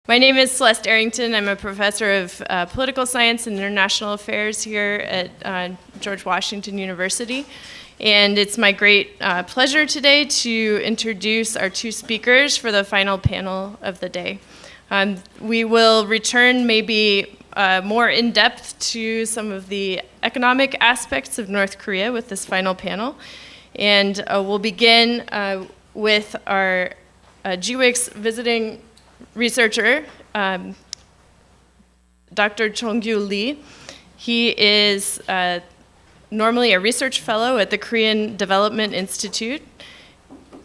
My name is Celeste Arrington. I'm a professor of political science and international affairs here at George Washington University. And it's my great pleasure today to introduce our two speakers for the final panel of the day. We will return maybe more in depth to some of the economic aspects of North Korea with this final panel. And we'll begin with our GWIKS visiting researcher, Dr. Jong-un Lee. He is normally a research fellow at the Korean Development Institute,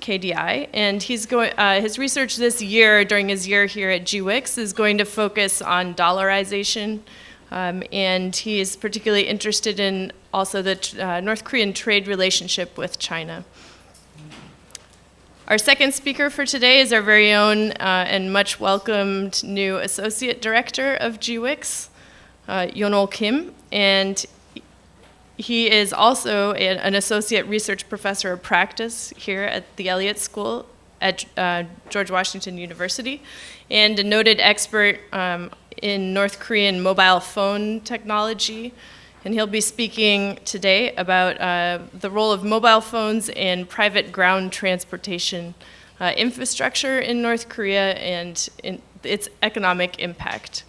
KDI, and his research this year, during his year here at GWIKS, is going to focus on dollarization, and he is particularly interested in also the North Korean trade relationship with China. Our second speaker for today is our very own and much welcomed new Associate Director of GWIKS, Yeonol Kim, and he is also an Associate Research Professor of Practice here at the Elliott School at George Washington University, and a noted expert in North Korean mobile phone technology. And he'll be speaking today about the role of mobile phones in private ground transportation infrastructure in North Korea and its economic impact.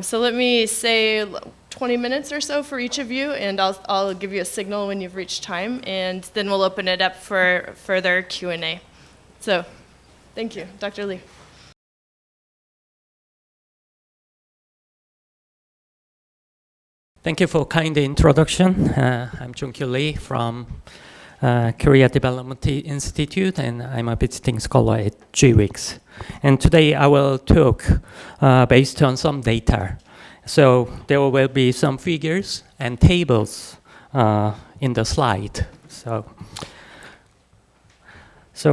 So let me say 20 minutes or so for each of you, and I'll give you a signal when you've reached time, and then we'll open it up for further Q&A. So thank you, Dr. Lee. Thank you for kind introduction. I'm Jong-un Lee from Korea Development Institute, and I'm a visiting scholar at GWIKS. And today I will talk based on some data. So there will be some figures and tables in the slide. So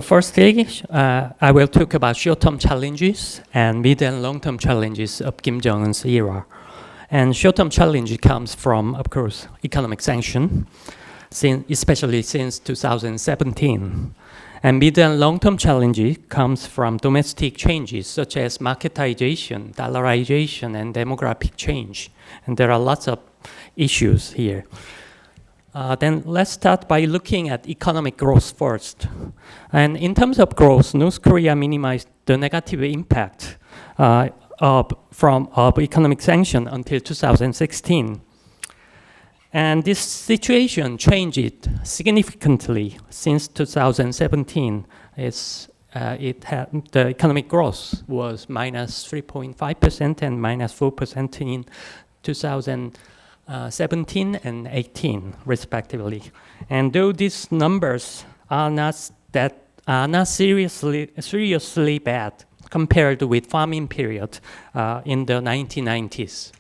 firstly, I will talk about short-term challenges and mid and long-term challenges of Kim Jong-un's era. And short-term challenge comes from, of course, economic sanction, especially since 2017. And mid and long-term challenge comes from domestic changes such as marketization, dollarization, and demographic change. And there are lots of issues here. Then let's start by looking at economic growth first. And in terms of growth, North Korea minimized the negative impact of economic sanction until 2016. And this situation changed significantly since 2017. The economic growth was minus 3.5% and minus 4% in 2017 and 18, respectively. And though these numbers are not seriously bad compared with famine period in the 1990s.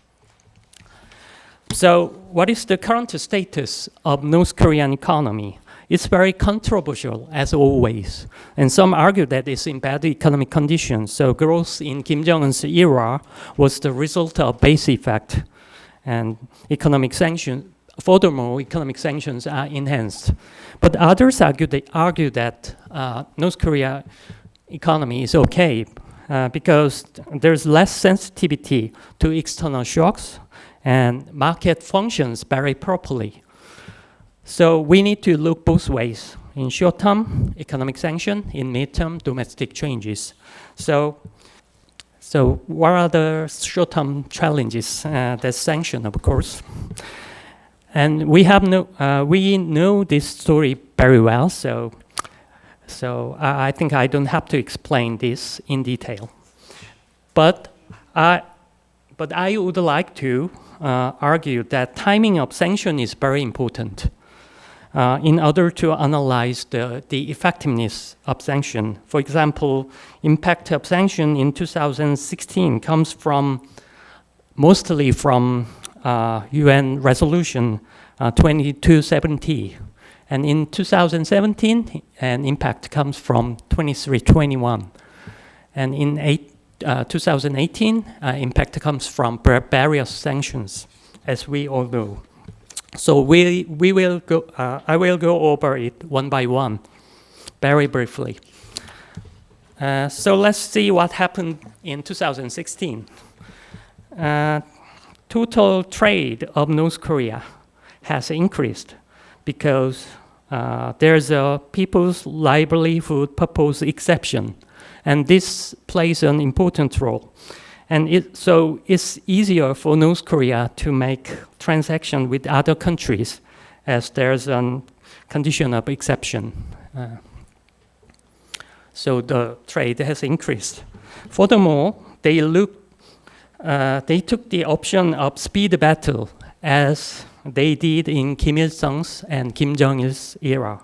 So what is the current status of North Korean economy? It's very controversial, as always. And some argue that it's in bad economic conditions. So growth in Kim Jong-un's era was the result of base effect and economic sanctions. Furthermore, economic sanctions are enhanced. But others argue that North Korea economy is okay because there's less sensitivity to external shocks and market functions very properly. So we need to look both ways. In short term, economic sanction. In mid-term, domestic changes. So what are the short-term challenges? There's sanction, of course. And we know this story very well, so I think I don't have to explain this in detail. But I would like to argue that timing of sanction is very important in order to analyze the effectiveness of sanction. For example, impact of sanction in 2016 comes mostly from UN resolution 2270. And in 2017, an impact comes from 2321. And in 2018, impact comes from various sanctions, as we all know. So we will go. I will go over it one by one, very briefly. So let's see what happened in 2016. Total trade of North Korea has increased because there's a people's livelihood purpose exception, and this plays an important role. And so it's easier for North Korea to make transactions with other countries as there's a condition of exception. So the trade has increased. Furthermore, they took the option of speed battle as they did in Kim Il-sung's and Kim Jong-il's era.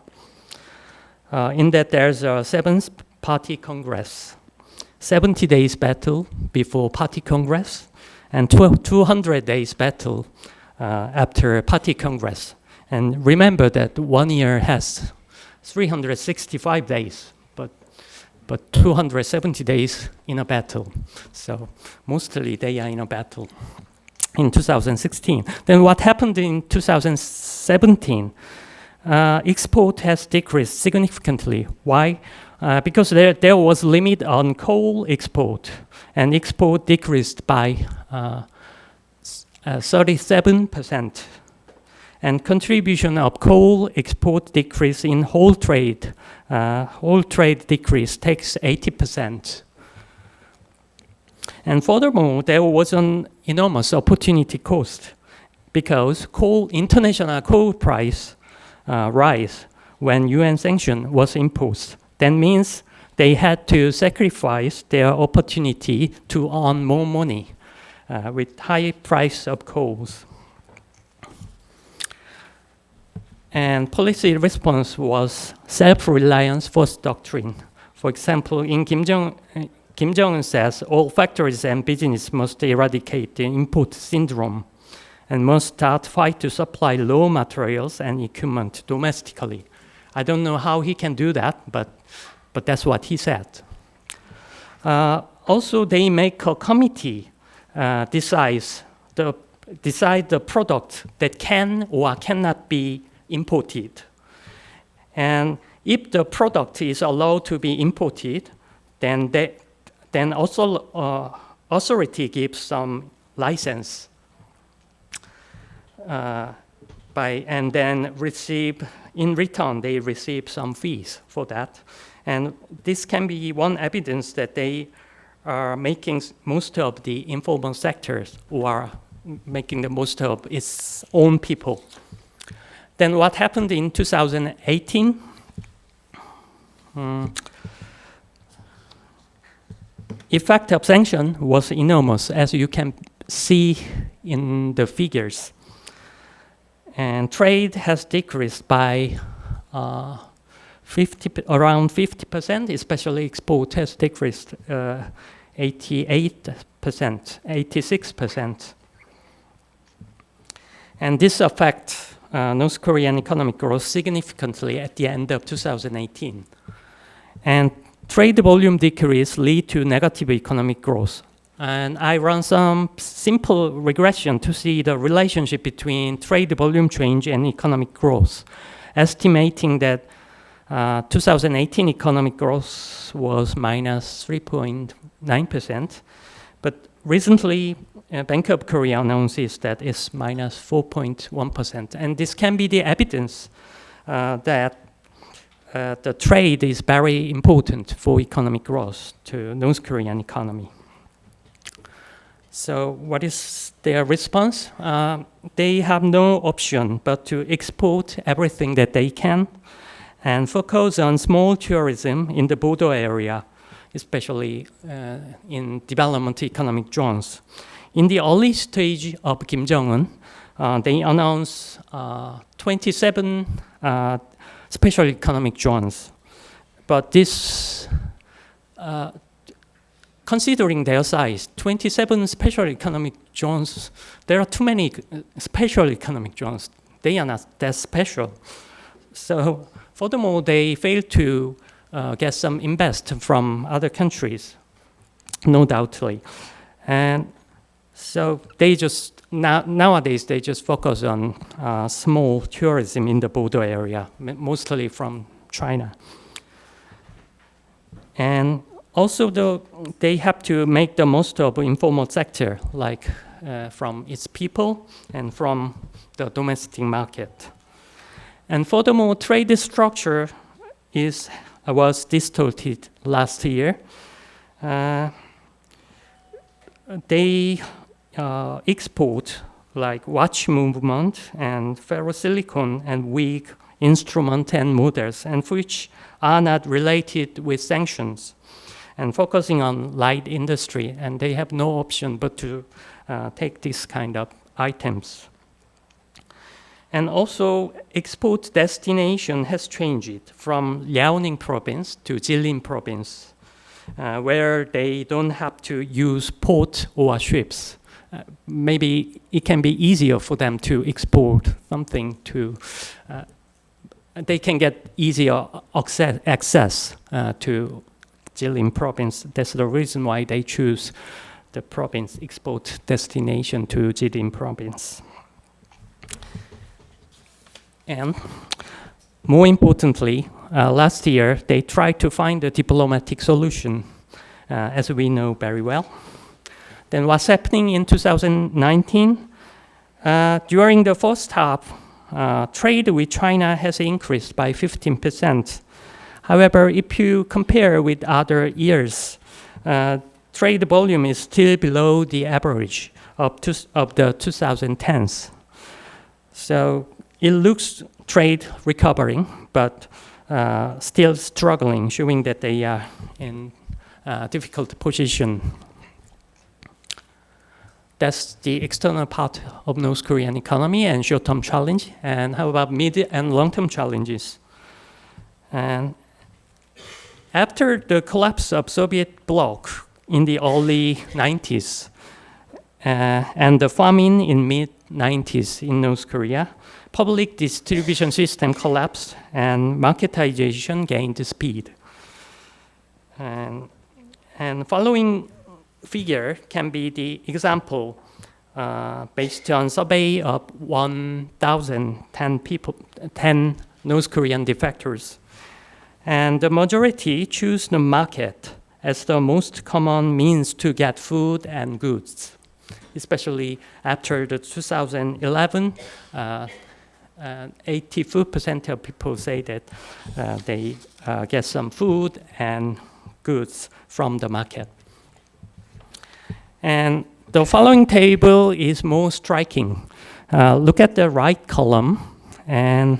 In that there's a 7th Party Congress, 70 days battle before Party Congress, and 200 days battle after Party Congress. And remember that 1 year has 365 days, but 270 days in a battle. So mostly they are in a battle in 2016. Then what happened in 2017? Export has decreased significantly. Why? Because there was limit on coal export, and export decreased by 37%. And contribution of coal export decrease in whole trade decrease takes 80%. And furthermore, there was an enormous opportunity cost because international coal price rise when UN sanction was imposed. That means they had to sacrifice their opportunity to earn more money with high price of coals. And policy response was self-reliance first doctrine. For example, in Kim Jong-un says all factories and business must eradicate the import syndrome and must start fight to supply raw materials and equipment domestically. I don't know how he can do that, but that's what he said. Also, they make a committee decide the product that can or cannot be imported. And if the product is allowed to be imported, then also authority gives some license and then in return they receive some fees for that. And this can be one evidence that they are making most of the informal sectors or making the most of its own people. Then what happened in 2018? Effect of sanction was enormous, as you can see in the figures. And trade has decreased by around 50%, especially export has decreased 88%, 86%. And this affects North Korean economic growth significantly at the end of 2018. And trade volume decrease lead to negative economic growth. And I run some simple regression to see the relationship between trade volume change and economic growth, estimating that 2018 economic growth was minus 3.9%, but recently Bank of Korea announces that it's minus 4.1%. And this can be the evidence that the trade is very important for economic growth to North Korean economy. So what is their response? They have no option but to export everything that they can and focus on small tourism in the border area, especially in development economic zones. In the early stage of Kim Jong-un, they announced 27 special economic zones. But this, considering their size, 27 special economic zones, there are too many special economic zones. They are not that special. So furthermore, they failed to get some invest from other countries, no doubtly. And so they just, nowadays, they just focus on small tourism in the border area, mostly from China. And Also, they have to make the most of informal sector, like from its people and from the domestic market. And furthermore, trade structure was distorted last year. They export like watch movement and ferrosilicon and weak instrument and motors, and which are not related with sanctions, and focusing on light industry, and they have no option but to take this kind of items. And also, export destination has changed from Liaoning province to Jilin province, where they don't have to use port or ships. Maybe it can be easier for them to export something to, they can get easier access to Jilin province. That's the reason why they choose the province export destination to Jilin province. And more importantly, last year they tried to find a diplomatic solution, as we know very well. Then what's happening in 2019? During the first half, trade with China has increased by 15%. However, if you compare with other years, trade volume is still below the average of the 2010s. So it looks trade recovering, but still struggling, showing that they are in a difficult position. That's the external part of North Korean economy and short-term challenge. And how about mid and long-term challenges? And after the collapse of Soviet bloc in the early 90s and the famine in mid-90s in North Korea, public distribution system collapsed and marketization gained speed. And following figure can be the example based on survey of 1,010 people, 10 North Korean defectors. And the majority choose the market as the most common means to get food and goods, especially after the 2011, 84% of people say that they get some food and goods from the market. And the following table is more striking. Look at the right column. And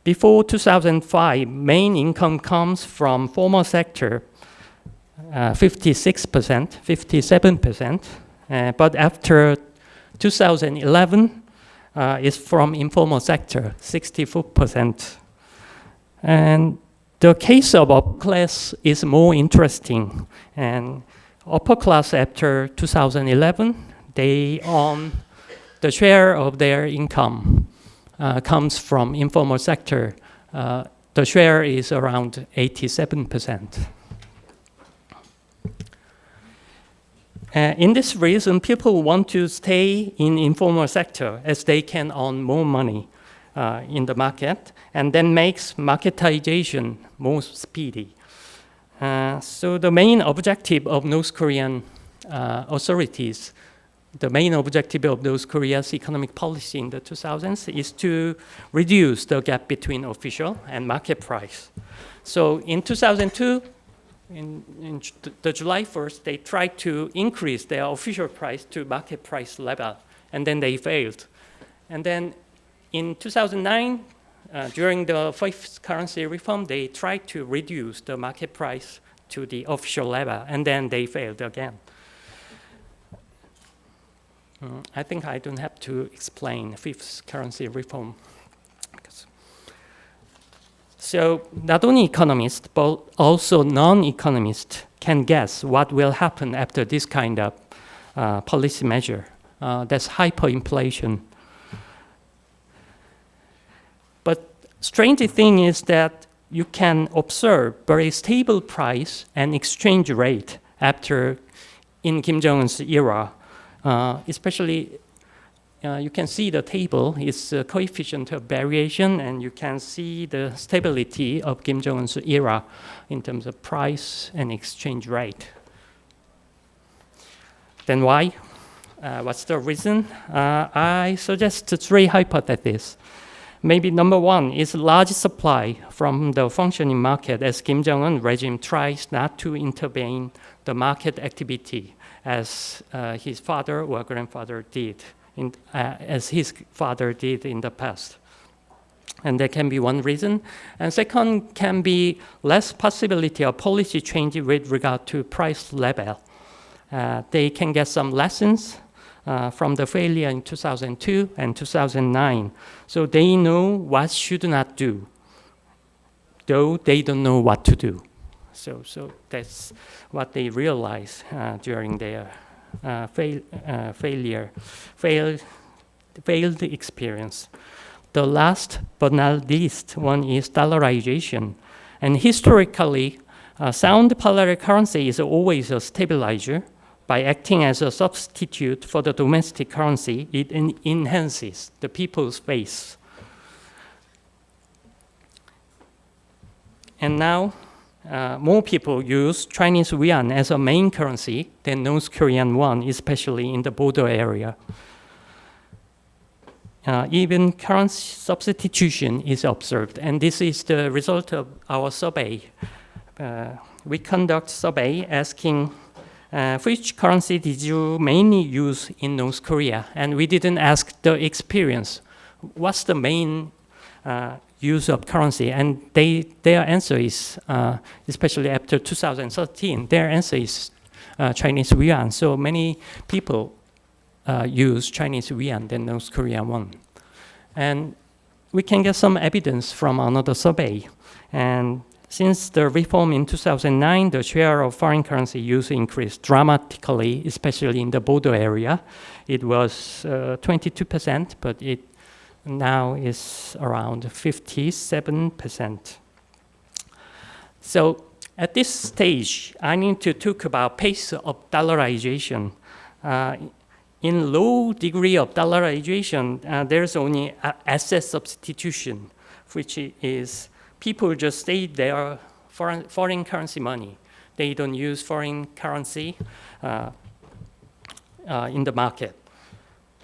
before 2005, main income comes from formal sector, 56%, 57%. But after 2011, it's from informal sector, 64%. And the case of upper class is more interesting. And upper class after 2011, they own the share of their income comes from informal sector. The share is around 87%. In this reason, people want to stay in informal sector as they can earn more money in the market, and then makes marketization more speedy. So the main objective of North Korean authorities, the main objective of North Korea's economic policy in the 2000s is to reduce the gap between official and market price. So in 2002, in the July 1st, they tried to increase their official price to market price level, and then they failed. And then in 2009, during the fifth currency reform, they tried to reduce the market price to the official level, and then they failed again. I think I don't have to explain fifth currency reform. So not only economists, but also non-economists can guess what will happen after this kind of policy measure. That's hyperinflation. But strange thing is that you can observe very stable price and exchange rate after in Kim Jong-un's era, especially you can see the table is a coefficient of variation, and you can see the stability of Kim Jong-un's era in terms of price and exchange rate. Then why? What's the reason? I suggest 3 hypotheses. Maybe number 1 is large supply from the functioning market, as Kim Jong-un regime tries not to intervene the market activity as his father or grandfather did, as his father did in the past. And that can be one reason. And second can be less possibility of policy change with regard to price level. They can get some lessons from the failure in 2002 and 2009. So they know what should not do, though they don't know what to do. So that's what they realize during their failed experience. The last but not least one is dollarization. And historically, sound parallel currency is always a stabilizer. By acting as a substitute for the domestic currency, it enhances the people's base. And now, more people use Chinese yuan as a main currency than North Korean won, especially in the border area. Even currency substitution is observed, and this is the result of our survey. We conduct survey asking which currency did you mainly use in North Korea? And we didn't ask the experience. What's the main use of currency? And their answer is, especially after 2013, their answer is Chinese yuan. So many people use Chinese yuan than North Korean won. And we can get some evidence from another survey. And since the reform in 2009, the share of foreign currency use increased dramatically, especially in the border area. It was 22%, but it now is around 57%. So at this stage, I need to talk about pace of dollarization. In low degree of dollarization, there's only asset substitution, which is people just save their foreign currency money. They don't use foreign currency in the market.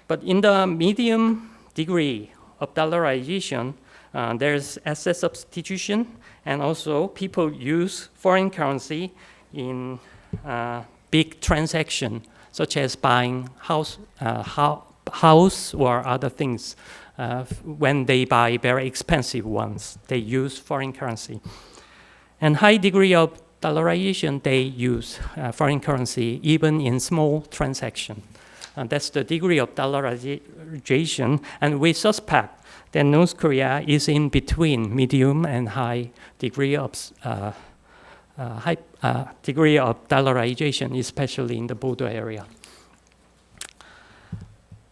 But in the medium degree of dollarization, there's asset substitution, and also people use foreign currency in big transaction, such as buying house or other things. When they buy very expensive ones, they use foreign currency. And high degree of dollarization, they use foreign currency even in small transaction. That's the degree of dollarization, and we suspect that North Korea is in between medium and high degree of dollarization, especially in the border area.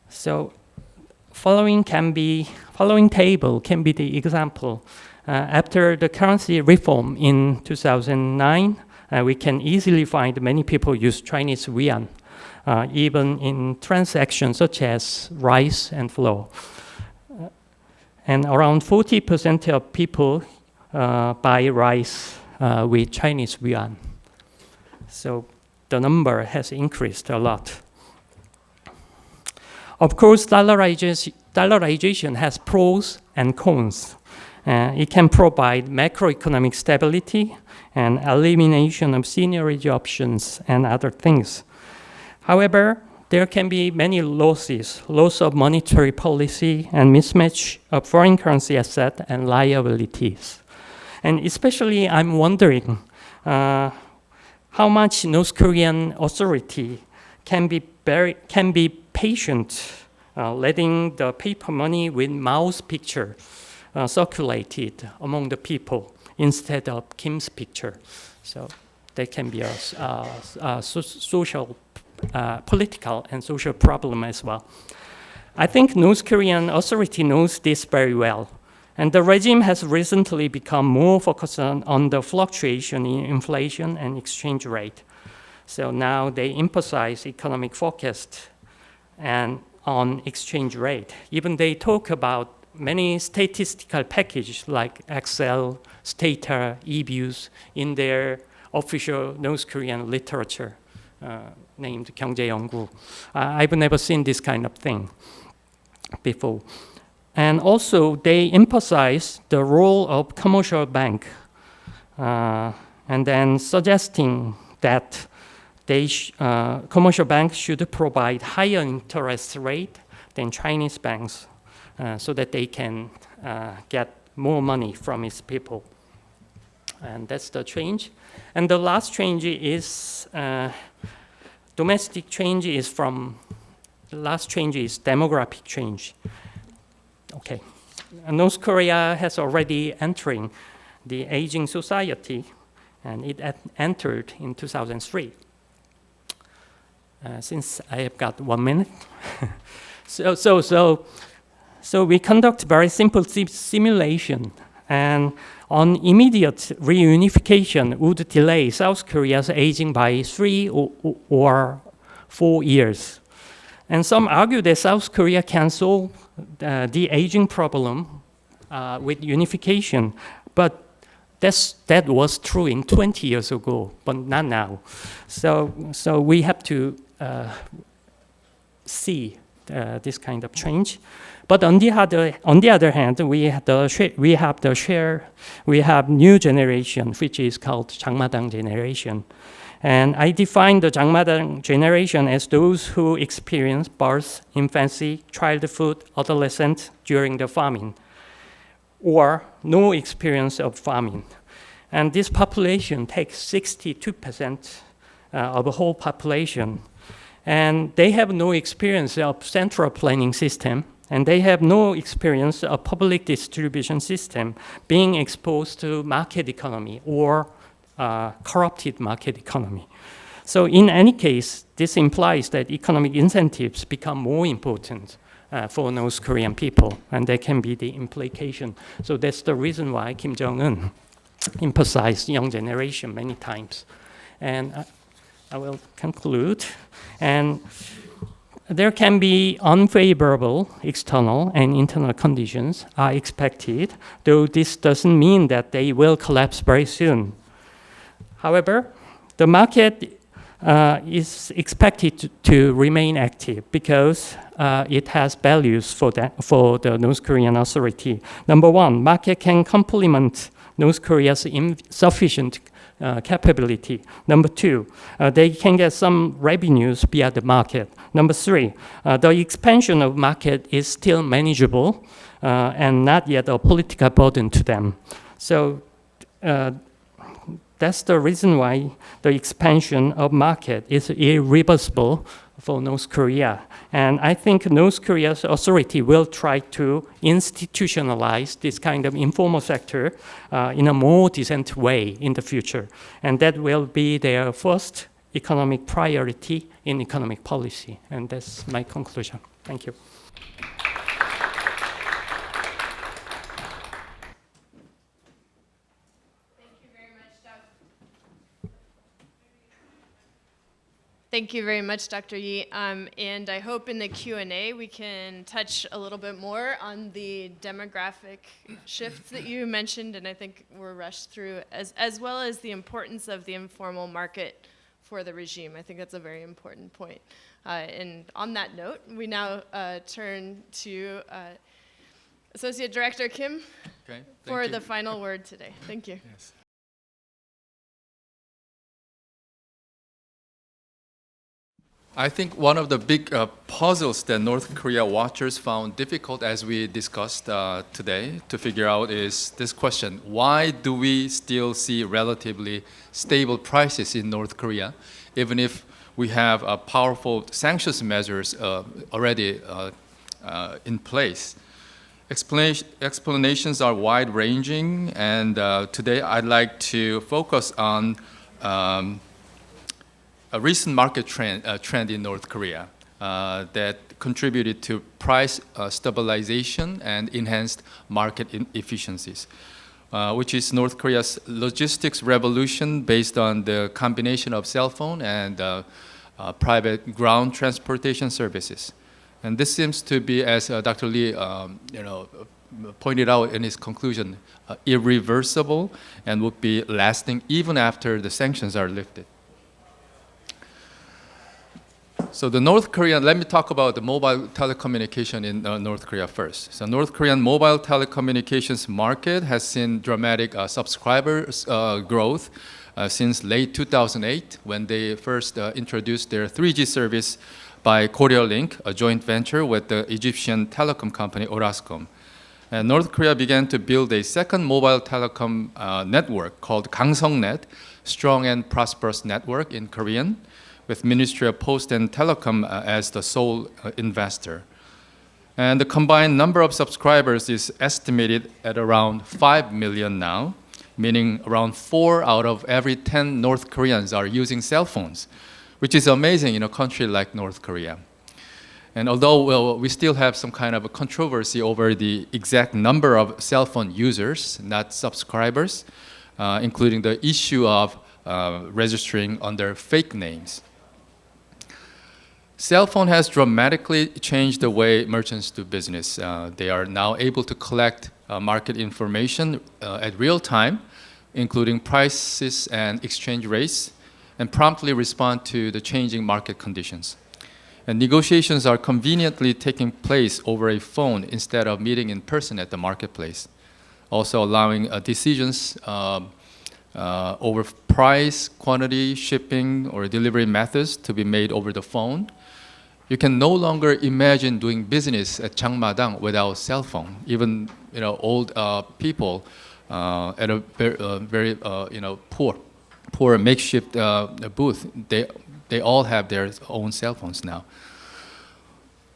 So, following table can be the example. After the currency reform in 2009, we can easily find many people use Chinese yuan, even in transactions such as rice and flour. And around 40% of people buy rice with Chinese yuan. So the number has increased a lot. Of course, dollarization has pros and cons. It can provide macroeconomic stability and elimination of seniority options and other things. However, there can be many losses, loss of monetary policy and mismatch of foreign currency asset and liabilities. And especially I'm wondering how much North Korean authority can be patient, letting the paper money with mouse picture circulated among the people instead of Kim's picture. So there can be a social, political and social problem as well. I think North Korean authority knows this very well. And the regime has recently become more focused on the fluctuation in inflation and exchange rate. So now they emphasize economic forecast and on exchange rate. Even they talk about many statistical packages like Excel, Stata, eViews in their official North Korean literature named 경제연구. I've never seen this kind of thing before. And also, they emphasize the role of commercial bank, and then suggesting that commercial banks should provide higher interest rate than Chinese banks, so that they can get more money from its people. And that's the change. And the last change is domestic change is from, the last change is demographic change. Okay, North Korea has already entering the aging society, and it entered in 2003. Since I have got 1 minute, so we conduct very simple simulation, and on immediate reunification would delay South Korea's aging by 3 or 4 years. And some argue that South Korea can solve the aging problem with unification, but that was true in 20 years ago, but not now. So we have to see this kind of change. But on the other hand, we have new generation, which is called 장마당 generation. And I define the 장마당 generation as those who experience birth, infancy, childhood, adolescence during the famine, or no experience of famine. And this population takes 62% of the whole population. And they have no experience of central planning system, and they have no experience of public distribution system being exposed to market economy or corrupted market economy. So in any case, this implies that economic incentives become more important for North Korean people, and that can be the implication. So that's the reason why Kim Jong-un emphasized young generation many times. And I will conclude. And there can be unfavorable external and internal conditions are expected, though this doesn't mean that they will collapse very soon. However, the market is expected to remain active because it has values for the North Korean authority. Number one, market can complement North Korea's insufficient capability. Number two, they can get some revenues via the market. Number three, the expansion of market is still manageable and not yet a political burden to them. So that's the reason why the expansion of market is irreversible for North Korea. And I think North Korea's authority will try to institutionalize this kind of informal sector in a more decent way in the future. And that will be their first economic priority in economic policy. And that's my conclusion. Thank you. Thank you very much, Dr. Yi. And I hope in the Q&A we can touch a little bit more on the demographic shifts that you mentioned, and I think we're rushed through, as well as the importance of the informal market for the regime. I think that's a very important point. And on that note, we now turn to Associate Director Kim for the final word today. Thank you. Yes. I think one of the big puzzles that North Korea watchers found difficult, as we discussed today, to figure out is this question: why do we still see relatively stable prices in North Korea, even if we have powerful sanctions measures already in place? Explanations are wide-ranging, and today I'd like to focus on a recent market trend in North Korea that contributed to price stabilization and enhanced market efficiencies, which is North Korea's logistics revolution based on the combination of cell phone and private ground transportation services. And this seems to be, as Dr. Lee pointed out in his conclusion, irreversible and would be lasting even after the sanctions are lifted. So the North Korean, let me talk about the mobile telecommunication in North Korea first. So North Korean mobile telecommunications market has seen dramatic subscribers growth since late 2008 when they first introduced their 3G service by Korealink, a joint venture with the Egyptian telecom company Orascom. And North Korea began to build a second mobile telecom network called Gangsongnet, Strong and Prosperous Network in Korean, with Ministry of Post and Telecom as the sole investor. And the combined number of subscribers is estimated at around 5 million now, meaning around 4 out of every 10 North Koreans are using cell phones, which is amazing in a country like North Korea. And although we still have some kind of a controversy over the exact number of cell phone users, not subscribers, including the issue of registering under fake names. Cell phone has dramatically changed the way merchants do business. They are now able to collect market information at real time, including prices and exchange rates, and promptly respond to the changing market conditions. And negotiations are conveniently taking place over a phone instead of meeting in person at the marketplace, also allowing decisions over price, quantity, shipping, or delivery methods to be made over the phone. You can no longer imagine doing business at Changmadang without cell phone. Even old people at a very poor makeshift booth, they all have their own cell phones now.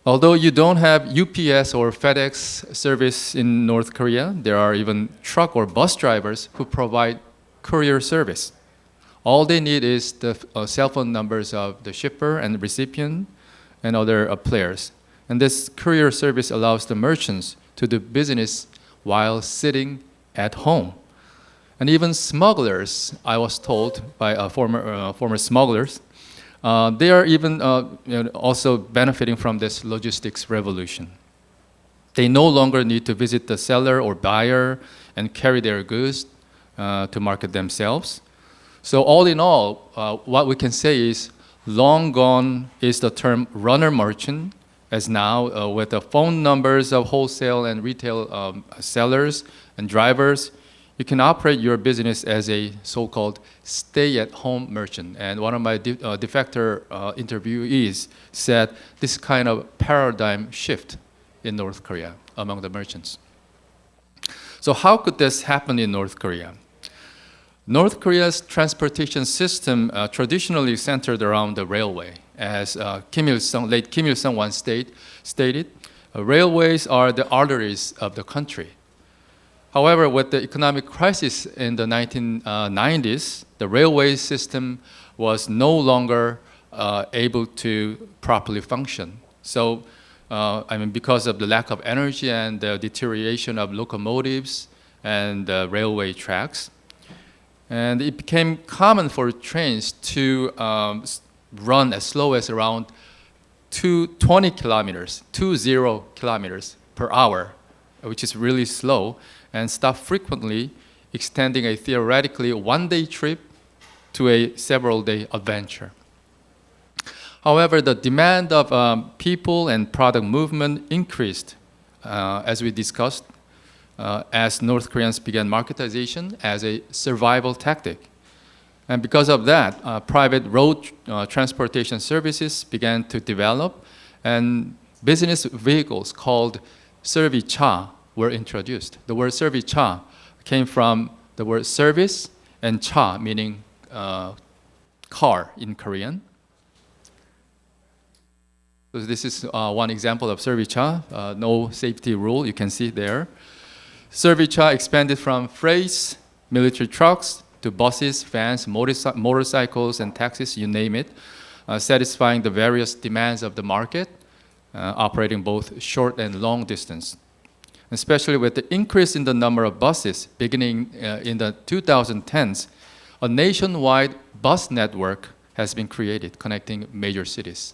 Although you don't have UPS or FedEx service in North Korea, there are even truck or bus drivers who provide courier service. All they need is the cell phone numbers of the shipper and the recipient and other players. And this courier service allows the merchants to do business while sitting at home. And even smugglers, I was told by former smugglers, they are even also benefiting from this logistics revolution. They no longer need to visit the seller or buyer and carry their goods to market themselves. So all in all, what we can say is long gone is the term runner merchant, as now with the phone numbers of wholesale and retail sellers and drivers, you can operate your business as a so-called stay-at-home merchant. And one of my defector interviewees said this kind of paradigm shift in North Korea among the merchants. So how could this happen in North Korea? North Korea's transportation system traditionally centered around the railway. As late Kim Il-sung once stated, railways are the arteries of the country. However, with the economic crisis in the 1990s, the railway system was no longer able to properly function. So, because of the lack of energy and the deterioration of locomotives and railway tracks, and it became common for trains to run as slow as around 20 kilometers per hour, which is really slow, and stop frequently, extending a theoretically one-day trip to a several-day adventure. However, the demand of people and product movement increased, as we discussed, as North Koreans began marketization as a survival tactic. And because of that, private road transportation services began to develop, and business vehicles called servicha were introduced. The word servicha came from the word service and cha, meaning car in Korean. So this is one example of servicha, no safety rule, you can see there. Servicha expanded from freights, military trucks, to buses, vans, motorcycles, and taxis, you name it, satisfying the various demands of the market, operating both short and long distance. Especially with the increase in the number of buses beginning in the 2010s, a nationwide bus network has been created connecting major cities.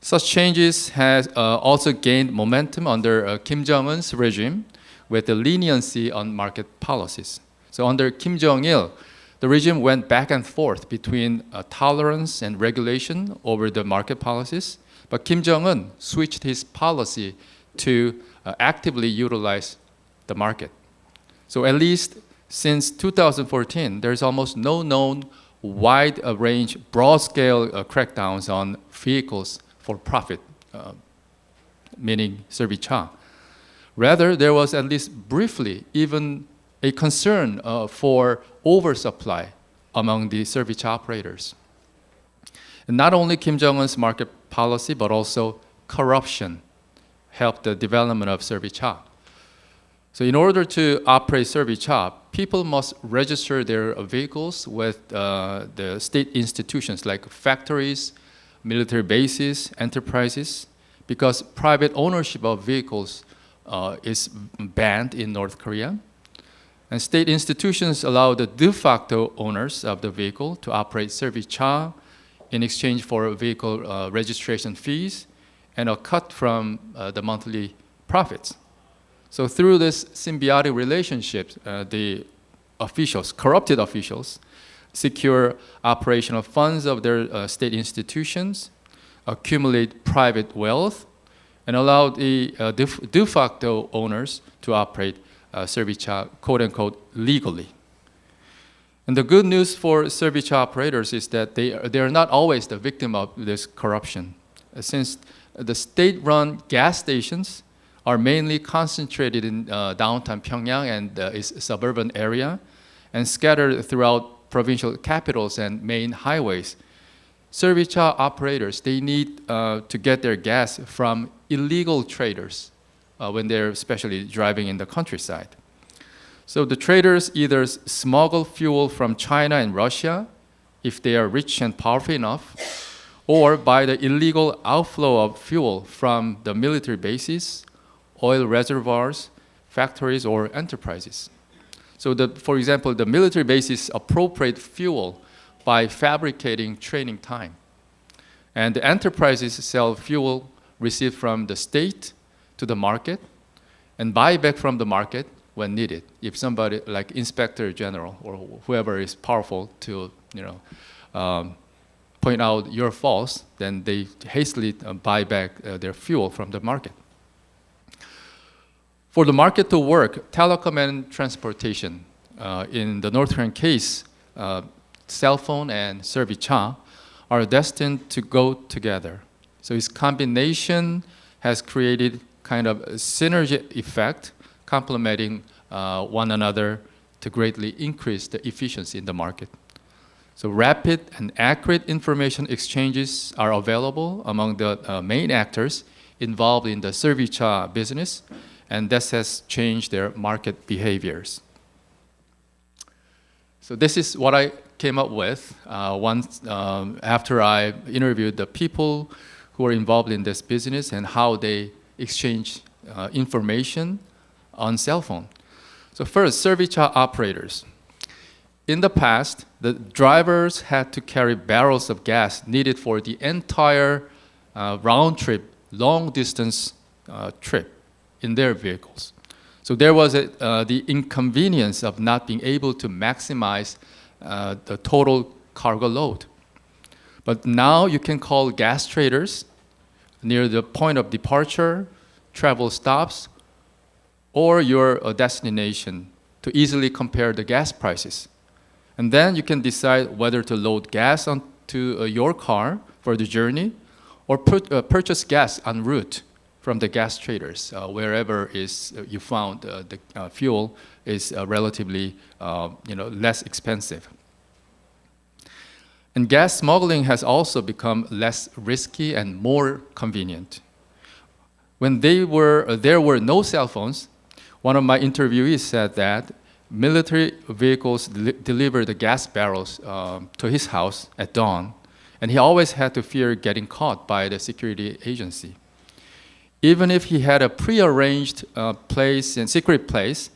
Such changes has also gained momentum under Kim Jong-un's regime with the leniency on market policies. So under Kim Jong-il, the regime went back and forth between tolerance and regulation over the market policies, but Kim Jong-un switched his policy to actively utilize the market. So at least since 2014, there's almost no known wide-range, broad-scale crackdowns on vehicles for profit, meaning servicha. Rather, there was at least briefly even a concern for oversupply among the servicha operators. And not only Kim Jong-un's market policy, but also corruption helped the development of servicha. So in order to operate servicha, people must register their vehicles with the state institutions like factories, military bases, enterprises, because private ownership of vehicles is banned in North Korea. And state institutions allow the de facto owners of the vehicle to operate servicha in exchange for vehicle registration fees and a cut from the monthly profits. So through this symbiotic relationship, the officials, corrupted officials, secure operational funds of their state institutions, accumulate private wealth, and allow the de facto owners to operate servicha, quote-unquote, legally. And the good news for servicha operators is that they are not always the victim of this corruption. Since the state-run gas stations are mainly concentrated in downtown Pyongyang and its suburban area and scattered throughout provincial capitals and main highways, servicha operators, they need to get their gas from illegal traders when they're especially driving in the countryside. So the traders either smuggle fuel from China and Russia if they are rich and powerful enough, or by the illegal outflow of fuel from the military bases, oil reservoirs, factories, or enterprises. So for example, the military bases appropriate fuel by fabricating training time. And the enterprises sell fuel received from the state to the market and buy back from the market when needed. If somebody like Inspector General or whoever is powerful to point out your faults, then they hastily buy back their fuel from the market. For the market to work, telecom and transportation, in the North Korean case, cell phone and servicha, are destined to go together. So its combination has created kind of a synergy effect, complementing one another to greatly increase the efficiency in the market. So rapid and accurate information exchanges are available among the main actors involved in the servicha business, and this has changed their market behaviors. So this is what I came up with once after I interviewed the people who are involved in this business and how they exchange information on cell phone. So first, servicha operators. In the past, the drivers had to carry barrels of gas needed for the entire round trip, long distance trip in their vehicles. So there was the inconvenience of not being able to maximize the total cargo load. But now you can call gas traders near the point of departure, travel stops, or your destination to easily compare the gas prices. And then you can decide whether to load gas onto your car for the journey or purchase gas en route from the gas traders, wherever you found the fuel is relatively less expensive. And gas smuggling has also become less risky and more convenient. When there were no cell phones, one of my interviewees said that military vehicles delivered the gas barrels to his house at dawn, and he always had to fear getting caught by the security agency. Even if he had a prearranged place and secret place,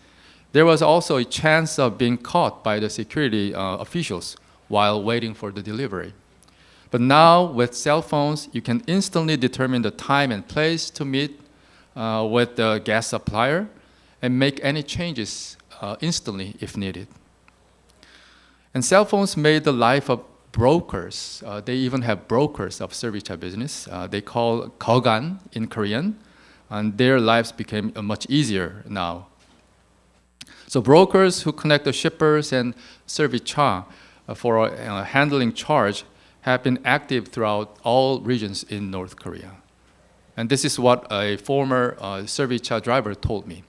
there was also a chance of being caught by the security officials while waiting for the delivery. But now with cell phones, you can instantly determine the time and place to meet with the gas supplier and make any changes instantly if needed. And cell phones made the life of brokers. They even have brokers of service business. They call Kogan in Korean, and their lives became much easier now. So brokers who connect the shippers and service for handling charge have been active throughout all regions in North Korea. And this is what a former service driver told me.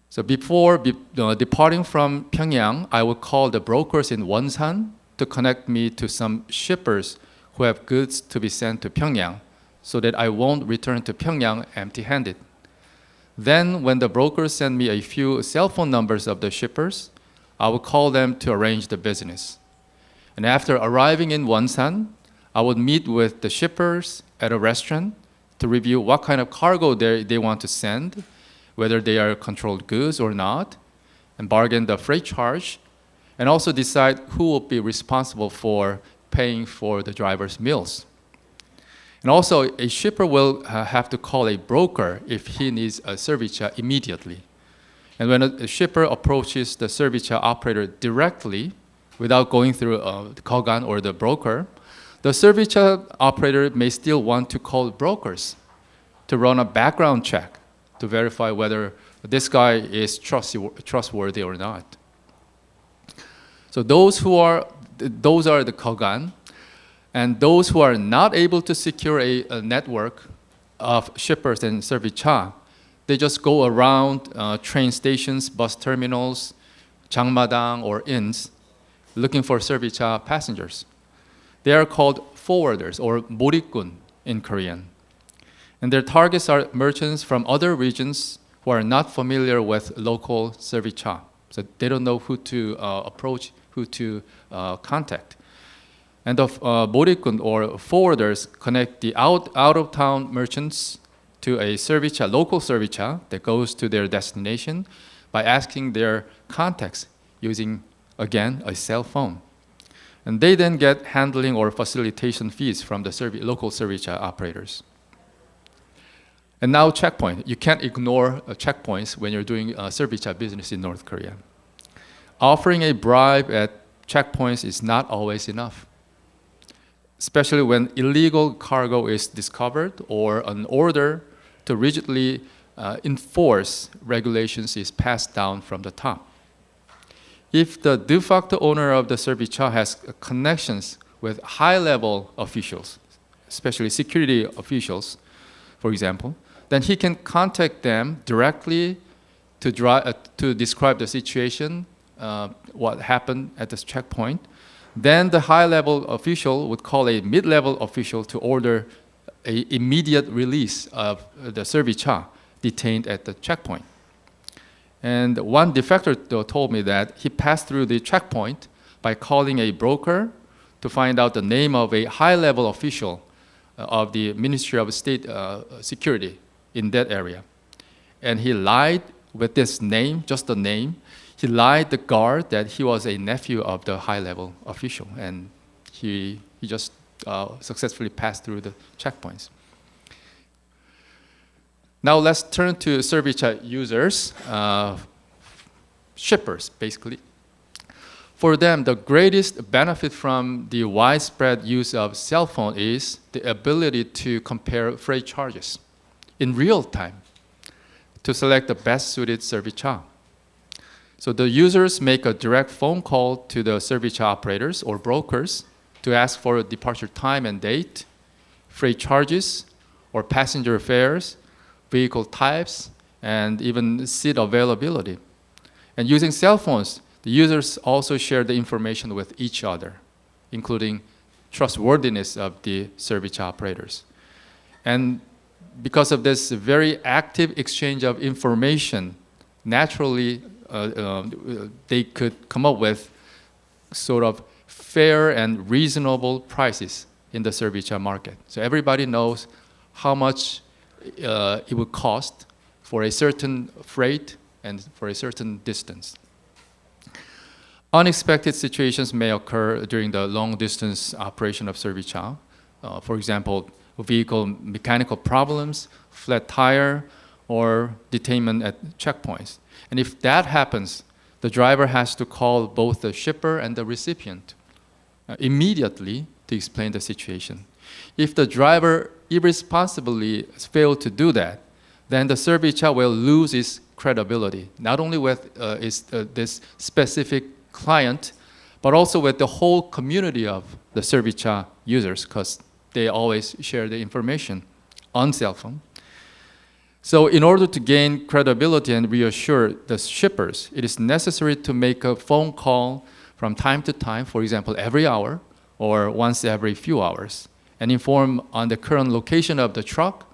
So before departing from Pyongyang, I would call the brokers in Wonsan to connect me to some shippers who have goods to be sent to Pyongyang so that I won't return to Pyongyang empty-handed. Then when the brokers send me a few cell phone numbers of the shippers, I would call them to arrange the business. And after arriving in Wonsan, I would meet with the shippers at a restaurant to review what kind of cargo they want to send, whether they are controlled goods or not, and bargain the freight charge, and also decide who will be responsible for paying for the driver's meals. And also, a shipper will have to call a broker if he needs a service immediately. And when a shipper approaches the service operator directly, without going through the Kogan or the broker, the service operator may still want to call brokers to run a background check to verify whether this guy is trustworthy or not. So those are the Kogan, and those who are not able to secure a network of shippers and service they just go around train stations, bus terminals, 장마당 or inns, looking for service passengers. They are called forwarders or 몰입꾼 in Korean. And their targets are merchants from other regions who are not familiar with local service. So they don't know who to approach, who to contact. And the 몰입꾼 or forwarders connect the out-of-town merchants to a local service that goes to their destination by asking their contacts using, again, a cell phone. And they then get handling or facilitation fees from the local service operators. And now checkpoint. You can't ignore checkpoints when you're doing service business in North Korea. Offering a bribe at checkpoints is not always enough, especially when illegal cargo is discovered or an order to rigidly enforce regulations is passed down from the top. If the de facto owner of the service has connections with high-level officials, especially security officials, for example, then he can contact them directly to describe the situation, what happened at this checkpoint. Then the high-level official would call a mid-level official to order an immediate release of the service detained at the checkpoint. And one defector told me that he passed through the checkpoint by calling a broker to find out the name of a high-level official of the Ministry of State Security in that area. And he lied with this name, just the name. He lied the guard that he was a nephew of the high-level official, and he just successfully passed through the checkpoints. Now let's turn to service users, shippers, basically. For them, the greatest benefit from the widespread use of cell phone is the ability to compare freight charges in real time to select the best suited service. So the users make a direct phone call to the service operators or brokers to ask for a departure time and date, freight charges, or passenger fares, vehicle types, and even seat availability. And using cell phones, the users also share the information with each other, including trustworthiness of the service operators. And because of this very active exchange of information, naturally, they could come up with sort of fair and reasonable prices in the service market. So everybody knows how much it would cost for a certain freight and for a certain distance. Unexpected situations may occur during the long-distance operation of Servichow. For example, vehicle mechanical problems, flat tire, or detainment at checkpoints. And if that happens, the driver has to call both the shipper and the recipient immediately to explain the situation. If the driver irresponsibly fails to do that, then the Servichow will lose its credibility, not only with this specific client, but also with the whole community of the Servichow users, because they always share the information on cell phone. So in order to gain credibility and reassure the shippers, it is necessary to make a phone call from time to time, for example, every hour or once every few hours, and inform on the current location of the truck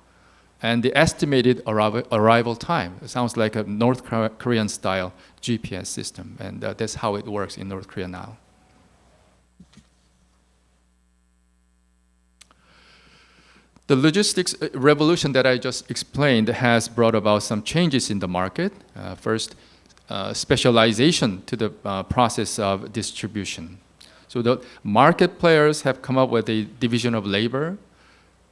and the estimated arrival time. It sounds like a North Korean style GPS system, and that's how it works in North Korea now. The logistics revolution that I just explained has brought about some changes in the market. First, specialization to the process of distribution. So the market players have come up with a division of labor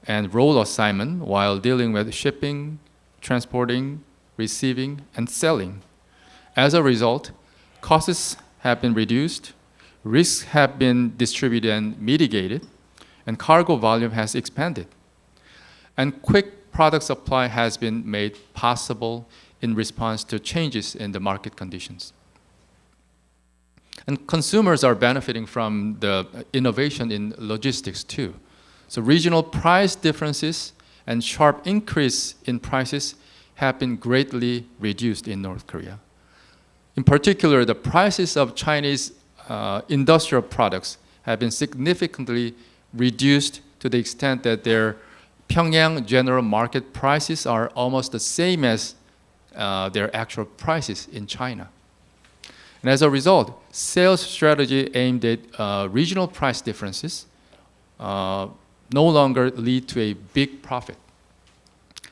and role assignment while dealing with shipping, transporting, receiving, and selling. As a result, costs have been reduced, risks have been distributed and mitigated, and cargo volume has expanded. And quick product supply has been made possible in response to changes in the market conditions. And consumers are benefiting from the innovation in logistics too. So regional price differences and sharp increase in prices have been greatly reduced in North Korea. In particular, the prices of Chinese industrial products have been significantly reduced to the extent that their Pyongyang general market prices are almost the same as their actual prices in China. And as a result, sales strategy aimed at regional price differences no longer lead to a big profit.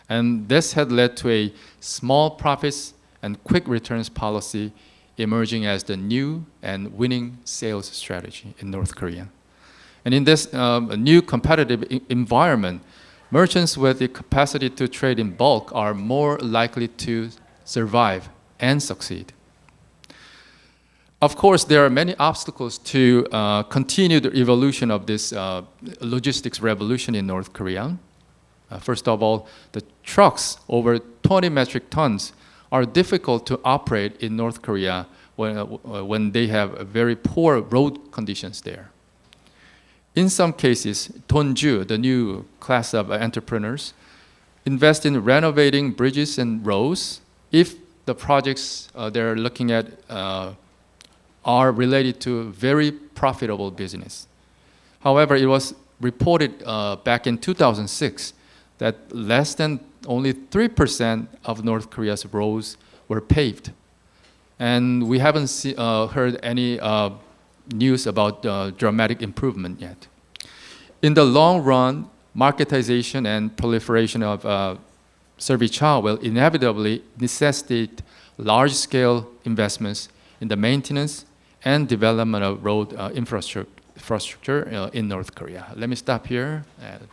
And this had led to a small profits and quick returns policy emerging as the new and winning sales strategy in North Korea. And in this new competitive environment, merchants with the capacity to trade in bulk are more likely to survive and succeed. Of course, there are many obstacles to continue the evolution of this logistics revolution in North Korea. First of all, the trucks over 20 metric tons are difficult to operate in North Korea when they have very poor road conditions there. In some cases, Donju, the new class of entrepreneurs, invest in renovating bridges and roads if the projects they're looking at are related to very profitable business. However, it was reported back in 2006 that less than only 3% of North Korea's roads were paved. And we haven't heard any news about dramatic improvement yet. In the long run, marketization and proliferation of Servichow will inevitably necessitate large-scale investments in the maintenance and development of road infrastructure in North Korea. Let me stop here.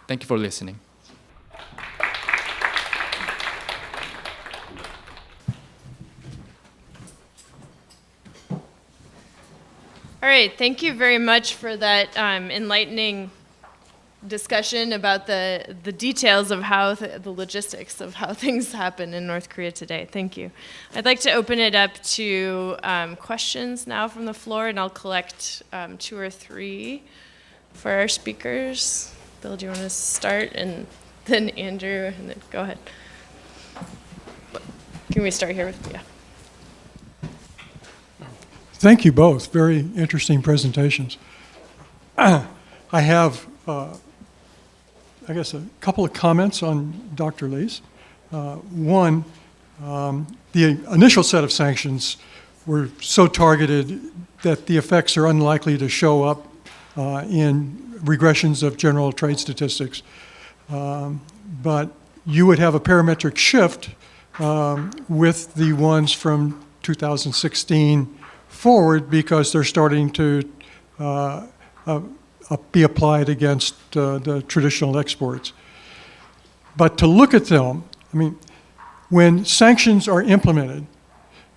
Thank you for listening. All right, thank you very much for that enlightening discussion about the details of how the logistics of how things happen in North Korea today. Thank you. I'd like to open it up to questions now from the floor, and I'll collect 2 or 3 for our speakers. Bill, do you want to start? And then Andrew, and then go ahead. Can we start here with, yeah. Thank you both. Very interesting presentations. I have, I guess, a couple of comments on Dr. Lee's. One, the initial set of sanctions were so targeted that the effects are unlikely to show up in regressions of general trade statistics. But you would have a parametric shift with the ones from 2016 forward because they're starting to be applied against the traditional exports. But to look at them, I mean, when sanctions are implemented,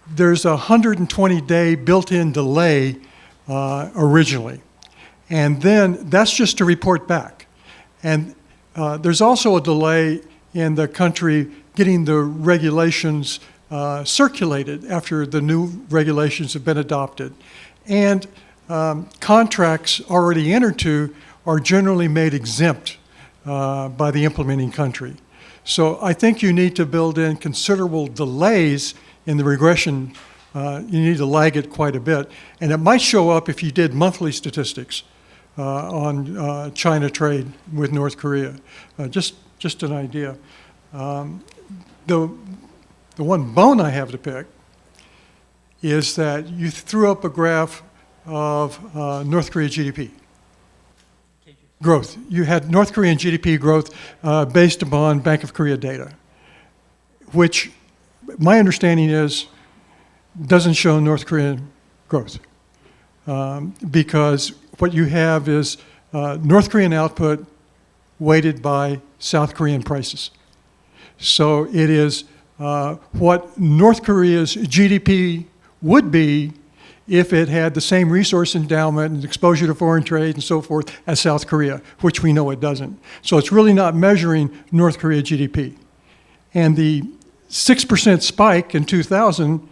there's a 120-day built-in delay originally. And then that's just to report back. And there's also a delay in the country getting the regulations circulated after the new regulations have been adopted. And contracts already entered to are generally made exempt by the implementing country. So I think you need to build in considerable delays in the regression. You need to lag it quite a bit. And it might show up if you did monthly statistics on China trade with North Korea. Just an idea. The one bone I have to pick is that you threw up a graph of North Korea GDP growth. You had North Korean GDP growth based upon Bank of Korea data, which my understanding is doesn't show North Korean growth because what you have is North Korean output weighted by South Korean prices. So it is what North Korea's GDP would be if it had the same resource endowment and exposure to foreign trade and so forth as South Korea, which we know it doesn't. So it's really not measuring North Korea GDP. And the 6% spike in 2000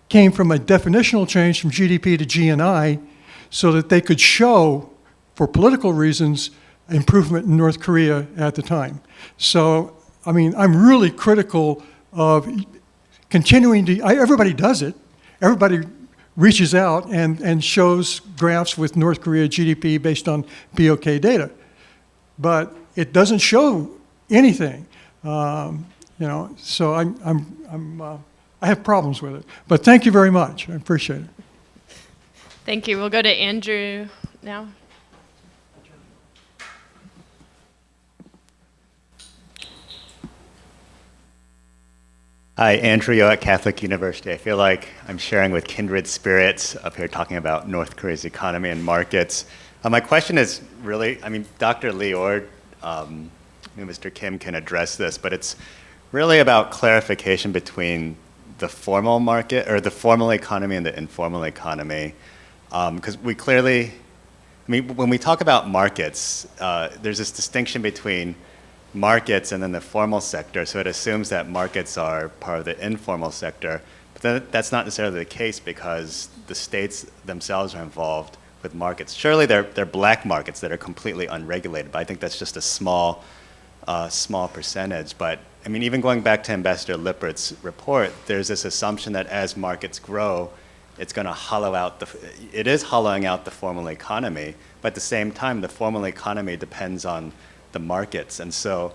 came from a definitional change from GDP to GNI so that they could show, for political reasons, improvement in North Korea at the time. So, I mean, I'm really critical of continuing to, everybody does it. Everybody reaches out and shows graphs with North Korea GDP based on BOK data. But it doesn't show anything, so I have problems with it. But thank you very much. I appreciate it. Thank you. We'll go to Andrew now. Hi, Andrew Yo at Catholic University. I feel like I'm sharing with kindred spirits up here talking about North Korea's economy and markets. My question is really, I mean, Dr. Lee or Mr. Kim can address this, but it's really about clarification between the formal market, or the formal economy and the informal economy. Because we clearly, I mean, when we talk about markets, there's this distinction between markets and then the formal sector, so it assumes that markets are part of the informal sector, but that's not necessarily the case because the states themselves are involved with markets. Surely they're black markets that are completely unregulated, but I think that's just a small percentage. But I mean, even going back to Ambassador Lippert's report, there's this assumption that as markets grow, it's going to it is hollowing out the formal economy, but at the same time, the formal economy depends on the markets. And so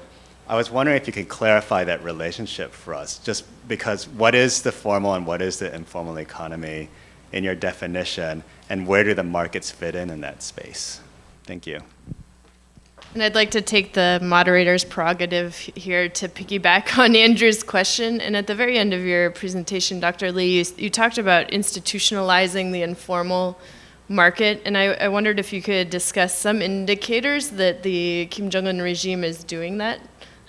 I was wondering if you could clarify that relationship for us, just because what is the formal and what is the informal economy in your definition, and where do the markets fit in that space? Thank you. And I'd like to take the moderator's prerogative here to piggyback on Andrew's question. And at the very end of your presentation, Dr. Lee, you talked about institutionalizing the informal market, and I wondered if you could discuss some indicators that the Kim Jong-un regime is doing that.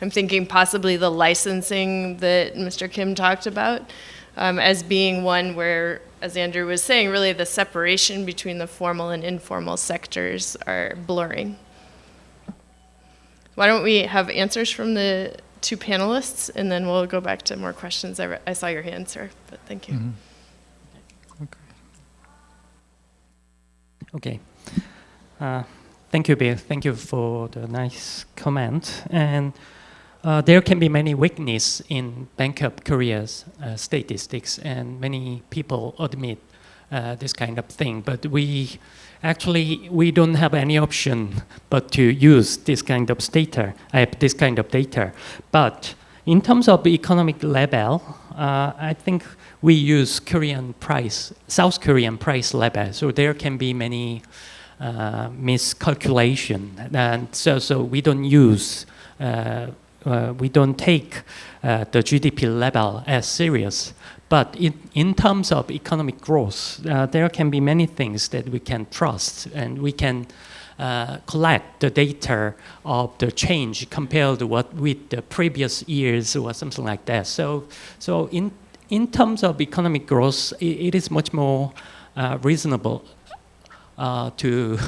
I'm thinking possibly the licensing that Mr. Kim talked about as being one where, as Andrew was saying, really the separation between the formal and informal sectors are blurring. Why don't we have answers from the two panelists, and then we'll go back to more questions. I saw your hand, sir, but thank you. Mm-hmm. Okay. Thank you, Bill. Thank you for the nice comment. And there can be many weaknesses in Bank of Korea's statistics, and many people admit this kind of thing. But we don't have any option but to use this kind of data. But in terms of economic level, I think we use South Korean price level, so there can be many miscalculation, and so we don't use we don't take the GDP level as serious. But in terms of economic growth, there can be many things that we can trust, and we can collect the data of the change compared to what with the previous years or something like that. So in terms of economic growth, it is much more reasonable to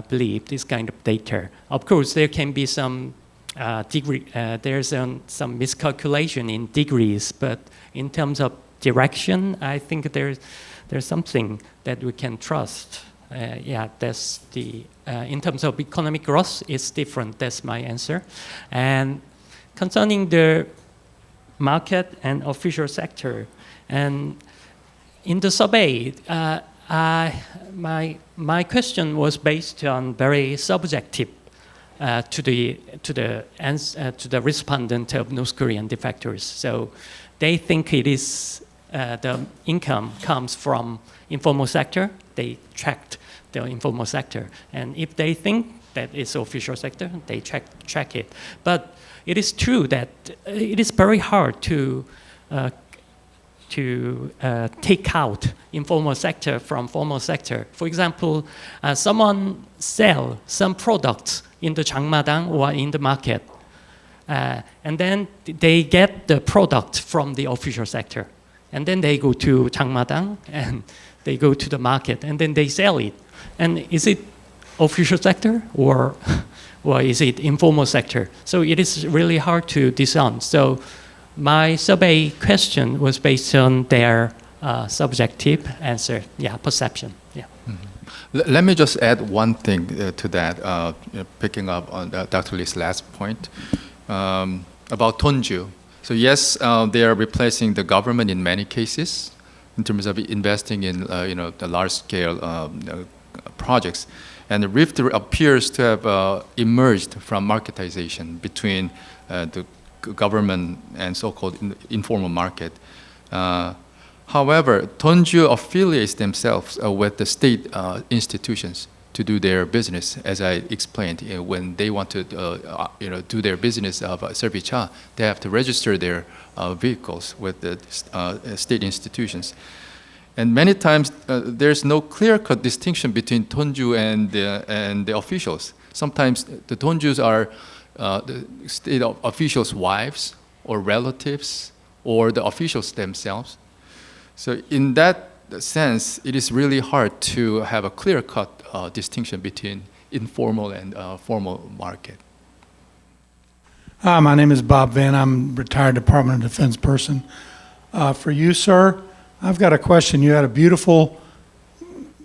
believe this kind of data. Of course, there can be some there's some miscalculation in degrees, but in terms of direction, I think there's something that we can trust. Yeah, that's the in terms of economic growth, it's different. That's my answer. And concerning the market and official sector, and in the survey, my question was based on very subjective to the respondent of North Korean defectors. So they think it is the income comes from informal sector. They checked the informal sector, and if they think that it's official sector, they check it. But it is true that it is very hard to take out informal sector from formal sector. For example, someone sell some products in the 장마당 or in the market, and then they get the product from the official sector, and then they go to 장마당 and they go to the market, and then they sell it. And is it official sector or is it informal sector? So it is really hard to discern. So my survey question was based on their subjective answer, perception. Yeah. Mm-hmm. Let me just add one thing to that, picking up on Dr. Lee's last point about Tonju. So yes, they are replacing the government in many cases in terms of investing in the large-scale projects, and the rift appears to have emerged from marketization between the government and so-called informal market. However, Tonju affiliates themselves with the state institutions to do their business, as I explained. When they want to do their business of servicha, they have to register their vehicles with the state institutions. And many times, there's no clear-cut distinction between Tonju and the officials. Sometimes the Tonjus are the state officials' wives or relatives or the officials themselves. So in that sense, it is really hard to have a clear-cut distinction between informal and formal market. Hi, my name is Bob Van. I'm a retired Department of Defense person. For you, sir, I've got a question. You had a beautiful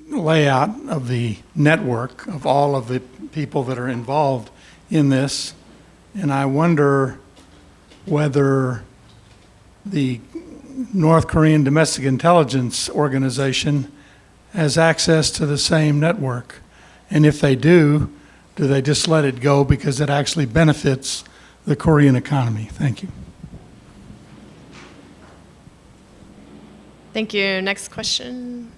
layout of the network of all of the people that are involved in this, and I wonder whether the North Korean Domestic Intelligence Organization has access to the same network, and if they do they just let it go because it actually benefits the Korean economy? Thank you. Thank you. Next question.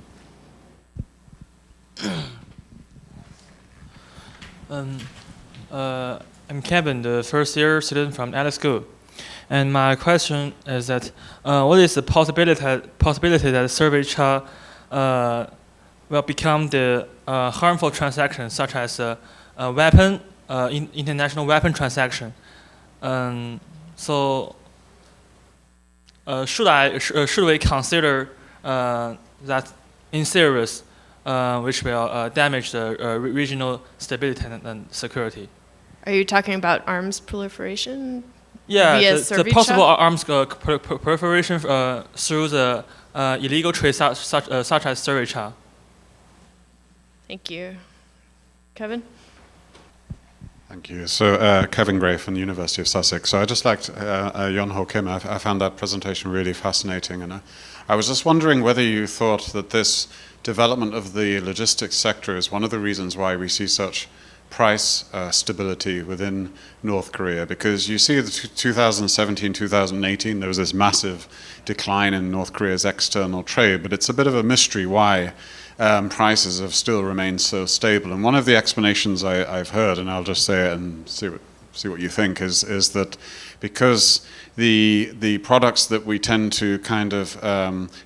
I'm Kevin, the first-year student from Status Quo, and my question is that what is the possibility that servicha will become the harmful transaction, such as a weapon, international weapon transaction? Should we consider that in serious, which will damage the regional stability and security? Are you talking about arms proliferation? Yeah, via the possible arms proliferation through the illegal trade such as servicha. Thank you. Kevin? Thank you. So Kevin Gray from the University of Sussex. So I just liked Yeon-ho Kim. I found that presentation really fascinating, and I was just wondering whether you thought that this development of the logistics sector is one of the reasons why we see such price stability within North Korea, because you see the 2017, 2018, there was this massive decline in North Korea's external trade, but it's a bit of a mystery why prices have still remained so stable. And one of the explanations I've heard, and I'll just say it and see what see what you think, is that because the products that we tend to kind of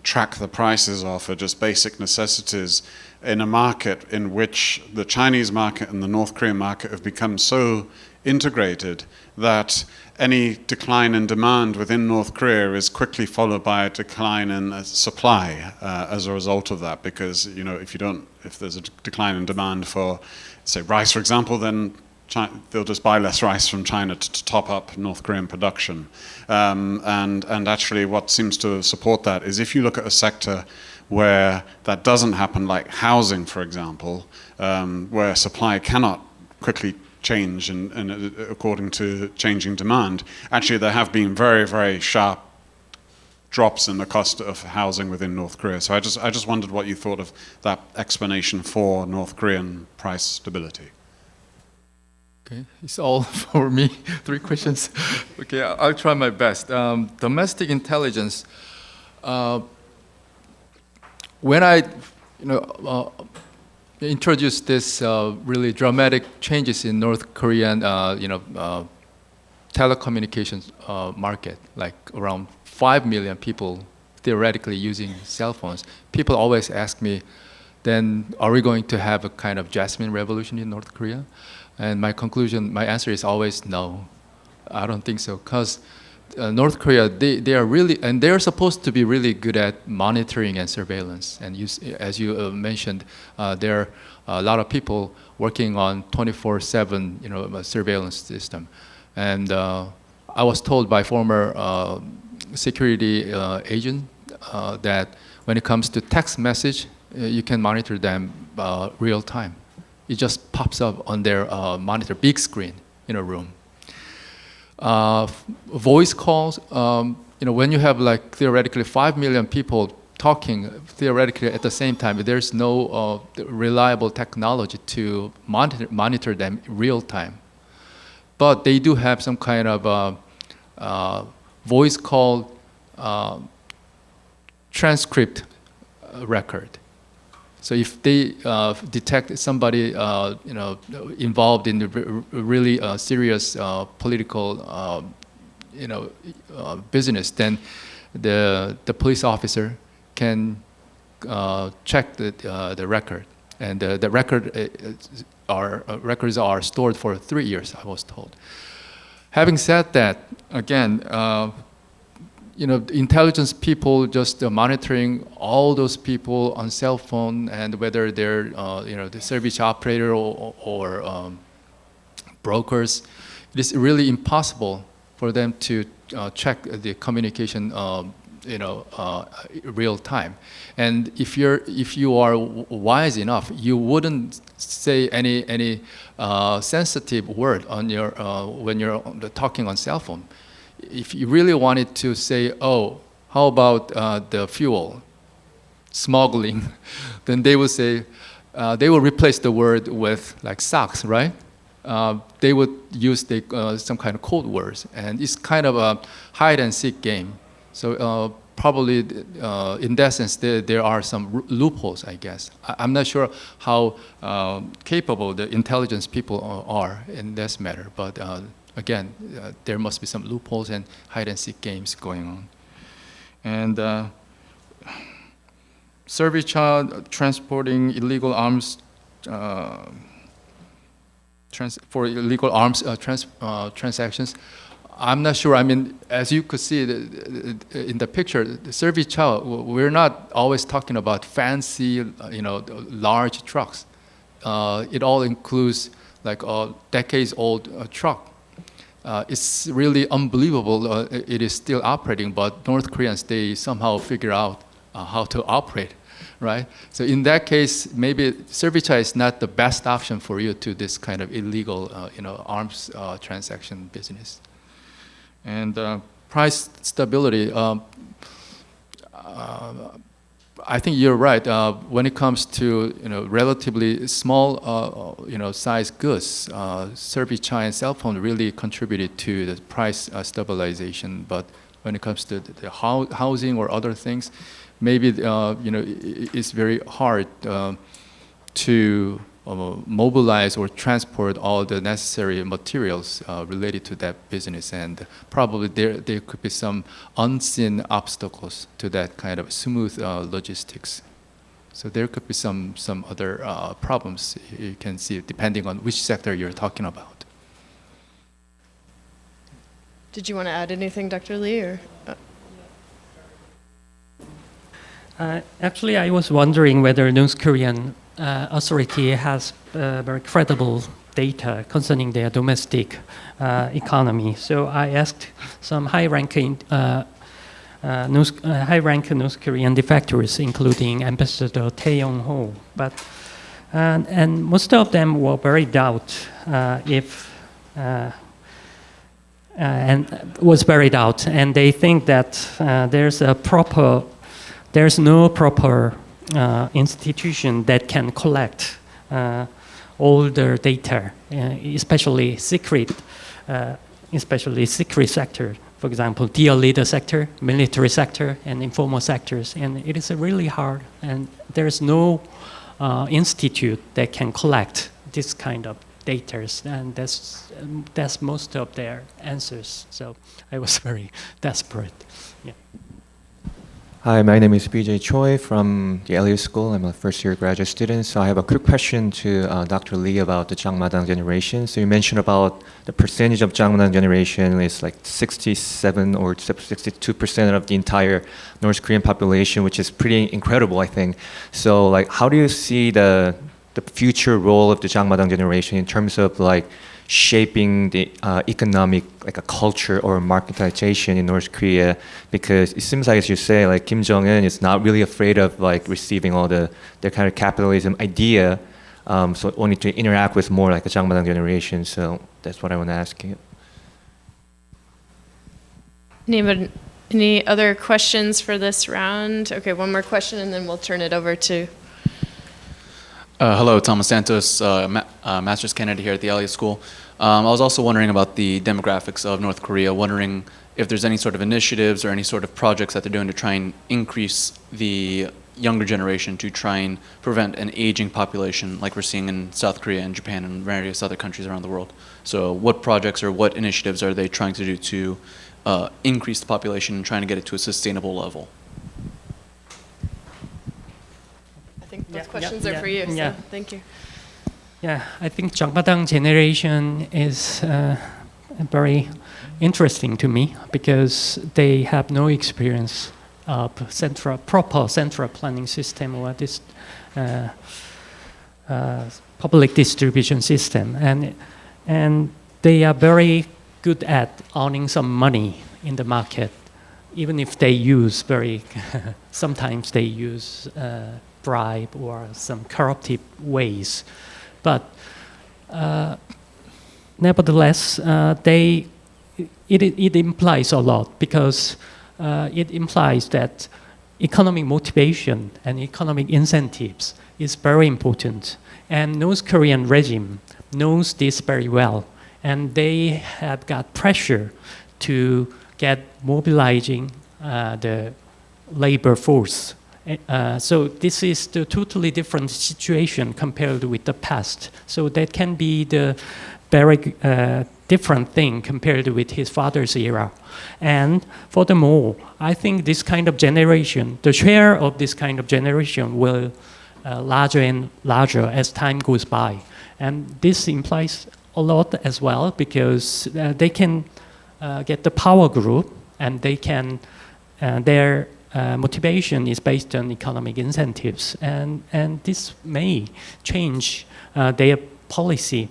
track the prices of are just basic necessities in a market in which the Chinese market and the North Korean market have become so integrated that any decline in demand within North Korea is quickly followed by a decline in supply as a result of that. Because if there's a decline in demand for, say, rice, for example, then they'll just buy less rice from China to top up North Korean production. And actually, what seems to support that is if you look at a sector where that doesn't happen, like housing, for example, where supply cannot quickly change and according to changing demand, actually there have been very, very sharp drops in the cost of housing within North Korea. So I just wondered what you thought of that explanation for North Korean price stability. Okay, it's all for me. 3 questions. Okay, I'll try my best. Domestic intelligence. When I, introduced this really dramatic changes in North Korean, telecommunications market, like around 5 million people theoretically using cell phones. People always ask me, then are we going to have a kind of Jasmine revolution in North Korea? And my answer is always no. I don't think so, because North Korea, they are really, and they are supposed to be really good at monitoring and surveillance. And as you mentioned, there are a lot of people working on 24/7, surveillance system. And I was told by former security agent that when it comes to text message, you can monitor them real time. It just pops up on their monitor, big screen in a room. Voice calls, when you have like theoretically 5 million people talking theoretically at the same time, there's no reliable technology to monitor them real time. But they do have some kind of voice call transcript record. So if they detect somebody, involved in really serious political, business, then the police officer can check the record, and the records are stored for 3 years, I was told. Having said that, again, intelligence people just monitoring all those people on cell phone, and whether they're, the service operator or brokers, it is really impossible for them to check the communication, real time. And if you are wise enough, you wouldn't say any sensitive word on your when you're talking on cell phone. If you really wanted to say, oh, how about the fuel smuggling, then they would say, they will replace the word with like socks, right? They would use some kind of code words, and it's kind of a hide and seek game. So probably in that sense, there are some loopholes, I guess. I'm not sure how capable the intelligence people are in this matter, but again, there must be some loopholes and hide and seek games going on. And service child transporting illegal arms for illegal arms transactions. I'm not sure. I mean, as you could see in the picture, the service child, we're not always talking about fancy, large trucks. It all includes like a decades-old truck. It's really unbelievable it is still operating, but North Koreans, they somehow figure out how to operate, right? So in that case, maybe servicha is not the best option for you to this kind of illegal, arms transaction business. And price stability, I think you're right. When it comes to relatively small size goods, service and cell phone really contributed to the price stabilization. But when it comes to the housing or other things, maybe it's very hard to mobilize or transport all the necessary materials related to that business, and probably there could be some unseen obstacles to that kind of smooth logistics. So there could be some other problems you can see depending on which sector you're talking about. Did you want to add anything, Dr. Lee? Or? Actually, I was wondering whether North Korean authority has very credible data concerning their domestic economy. So I asked some high-ranking North Korean defectors, including Ambassador Tae Yong-ho, but and most of them were very doubt and they think that there's no proper institution that can collect all the data, especially secret sector. For example, dear leader sector, military sector, and informal sectors. And it is really hard, and there's no institute that can collect this kind of data, and that's most of their answers. So I was very desperate. Yeah. Hi, my name is BJ Choi from the LU School. I'm a first-year graduate student. So I have a quick question to Dr. Lee about the Jangmadang generation. So you mentioned about the percentage of Jangmadang generation is like 67 or 62% of the entire North Korean population, which is pretty incredible, I think. So like, how do you see the future role of the Jangmadang generation in terms of like shaping the economic, like a culture or marketization in North Korea? Because it seems like, as you say, like Kim Jong-un is not really afraid of like receiving all their kind of capitalism idea, so only to interact with more like a Jangmadang generation. So that's what I want to ask you. Any other questions for this round? Okay, one more question, and then we'll turn it over to. Hello, Thomas Santos, master's candidate here at the LA School. I was also wondering about the demographics of North Korea, wondering if there's any sort of initiatives or any sort of projects that they're doing to try and increase the younger generation to try and prevent an aging population like we're seeing in South Korea and Japan and various other countries around the world. So what projects or what initiatives are they trying to do to increase the population and trying to get it to a sustainable level? Those questions are for you, so thank you. Yeah, I think Jangmadang generation is very interesting to me because they have no experience of proper central planning system or this public distribution system, and they are very good at earning some money in the market, even if they use sometimes they use bribe or some corruptive ways, but nevertheless, it implies a lot because it implies that economic motivation and economic incentives is very important, and North Korean regime knows this very well, and they have got pressure to get mobilizing the labor force. So this is the totally different situation compared with the past. So that can be the very different thing compared with his father's era. And furthermore, I think this kind of generation, the share of this kind of generation will larger and larger as time goes by. And this implies a lot as well because they can get the power group, and they can their motivation is based on economic incentives, and this may change their policy.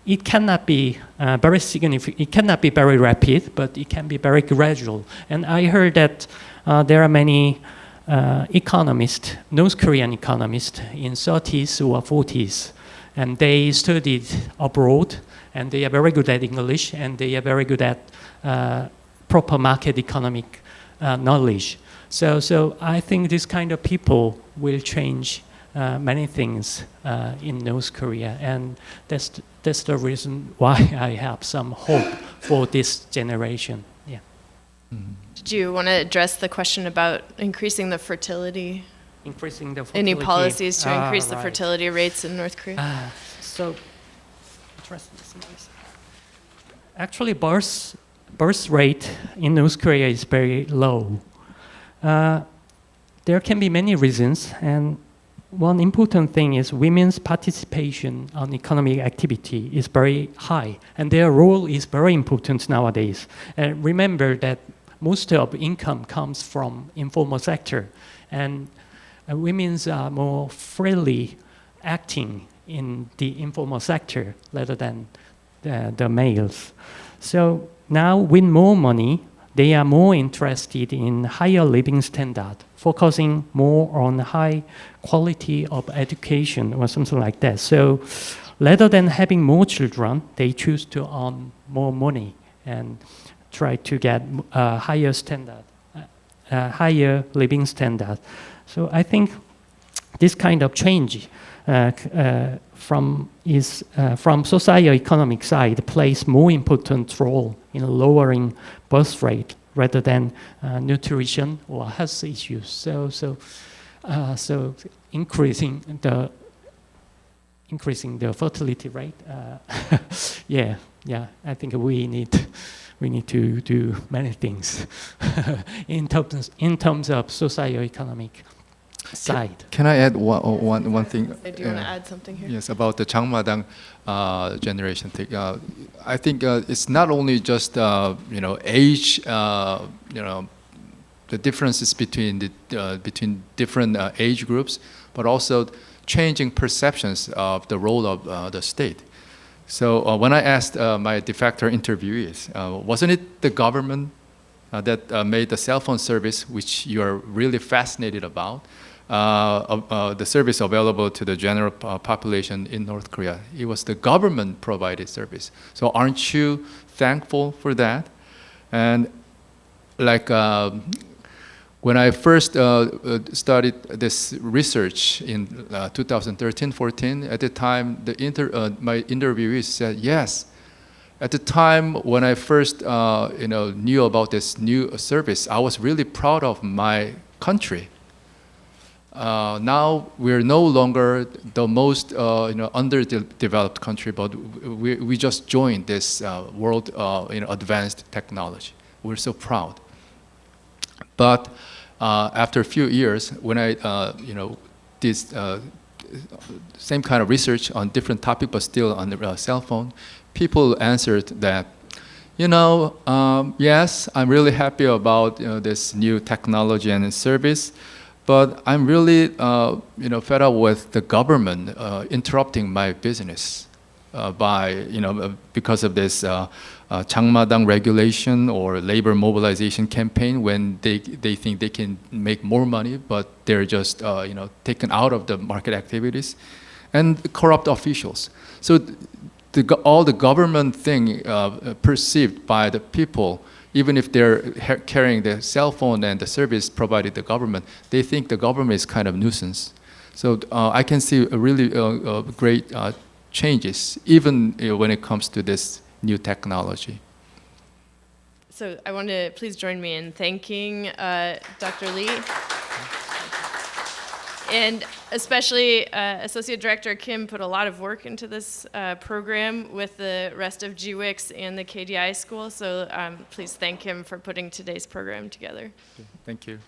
It cannot be very significant. It cannot be very rapid, but it can be very gradual. And I heard that there are many economists, North Korean economists, in 30s or 40s, and they studied abroad, and they are very good at English, and they are very good at proper market economic knowledge. So I think this kind of people will change many things in North Korea, and that's the reason why I have some hope for this generation. Yeah. Did you want to address the question about increasing the fertility increasing the fertility. Any policies to increase the Right. fertility rates in North Korea? So, actually, birth rate in North Korea is very low. There can be many reasons, and one important thing is women's participation on economic activity is very high, and their role is very important nowadays. Remember that most of income comes from informal sector, and women are more freely acting in the informal sector rather than the males. So now with more money, they are more interested in higher living standard, focusing more on high quality of education or something like that. So rather than having more children, they choose to earn more money and try to get higher standard, higher living standard. So I think this kind of change from socio-economic side plays more important role in lowering birth rate rather than nutrition or health issues. So increasing the fertility rate. Yeah. I think we need to do many things in terms of socio-economic side. Can I add one thing? Do you want to add something here? Yes, about the Changmadang generation thing. I think it's not only just age, the differences between different age groups, but also changing perceptions of the role of the state. So when I asked my de facto interviewees, wasn't it the government that made the cell phone service, which you are really fascinated about? The service available to the general population in North Korea. It was the government provided service. So aren't you thankful for that? And like when I first started this research in 2013-14, at the time my interviewees said yes. At the time when I first knew about this new service, I was really proud of my country. Now we're no longer the most underdeveloped country, but we just joined this world advanced technology. We're so proud. But after a few years, when I did same kind of research on different topic, but still on the cell phone, people answered that, yes, I'm really happy about this new technology and service. But I'm really, fed up with the government interrupting my business because of this Changmadang regulation or labor mobilization campaign. When they think they can make more money, but they're just taken out of the market activities, and corrupt officials. So all the government thing perceived by the people, even if they're carrying the cell phone and the service provided the government, they think the government is kind of nuisance. So I can see a really great changes, even when it comes to this new technology. So I want to please join me in thanking Dr. Lee. And especially Associate Director Kim put a lot of work into this program with the rest of GWIKS and the KDI school. So please thank him for putting today's program together. Thank you.